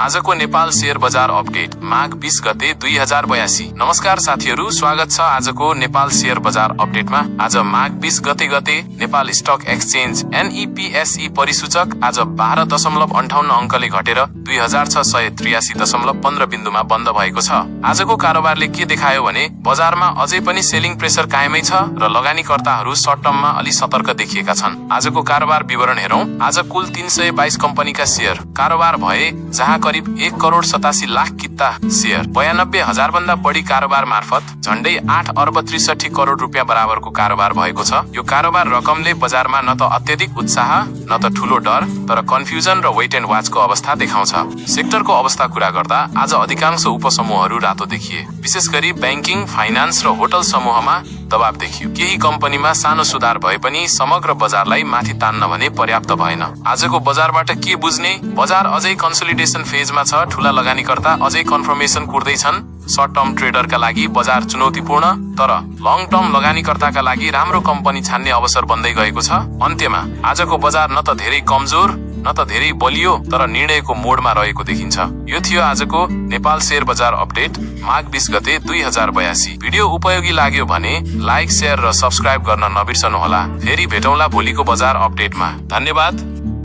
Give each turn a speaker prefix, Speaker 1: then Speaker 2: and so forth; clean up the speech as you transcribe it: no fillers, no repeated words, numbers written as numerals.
Speaker 1: आजको नेपाल शेयर बजार अपडेट माघ 20 गते 2082। नमस्कार साथीहरू, स्वागत छ आजको नेपाल शेयर बजार अपडेटमा। आज माघ 20 गते नेपाल स्टक एक्सचेन्ज NEPSE परिसूचक आज 12.58 अंकले घटेर 2683.15 बिन्दुमा बन्द भएको छ। आजको कारोबारले के देखायो भने बजारमा अझै पनि सेलिङ प्रेसर कायमै छ र लगानीकर्ताहरू सर्ट टर्ममा अलि सतर्क देखिएका छन्। आजको कारोबार विवरण हेरौं। आज कुल 322 कम्पनीका शेयर कारोबार भए, जहाँ करिब 1 करोड 87 लाख किता शेयर 92,000 भन्दा बढी कारोबार मार्फत झण्डै 8 अर्ब 63 करोड रुपियाँ बराबरको कारोबार भएको छ। यो कारोबार रकमले बजारमा न त अत्यधिक उत्साह न त ठूलो डर, तर कन्फ्युजन र वेट एन्ड वाचको अवस्था देखाउँछ। सेक्टरको अवस्था कुरा गर्दा आज अधिकांश उपसमूहहरू रातो देखिए। विशेष गरी बैंकिङ, फाइनान्स र होटल समूहमा दबाव देखियो। केही कम्पनीमा सानो सुधार भए पनि समग्र बजारलाई माथि तान्न भने पर्याप्त भएन। आजको बजारबाट के बुझ्ने? बजार अझै कन्सोलिडेसन फेजमा छ। ठूला लगानीकर्ता अझै कन्फर्मेसन कुर्दैछन्। सर्ट टर्म ट्रेडरका लागि बजार चुनौतीपूर्ण, तर लङ टर्म लगानीकर्ताका लागि राम्रो कम्पनी छान्ने अवसर बन्दै गएको छ। अन्त्यमा आजको बजार न त धेरै कमजोर न त धेरै बलियो, तर निर्णयको मोडमा रहेको देखिन्छ। यो थियो आजको नेपाल शेयर बजार अपडेट माघ 20 गते 2082। भिडियो उपयोगी लाग्यो भने लाइक, शेयर र सब्स्क्राइब गर्न नबिर्सनुहोला। फेरि भेटौँला भोलिको बजार अपडेटमा। धन्यवाद।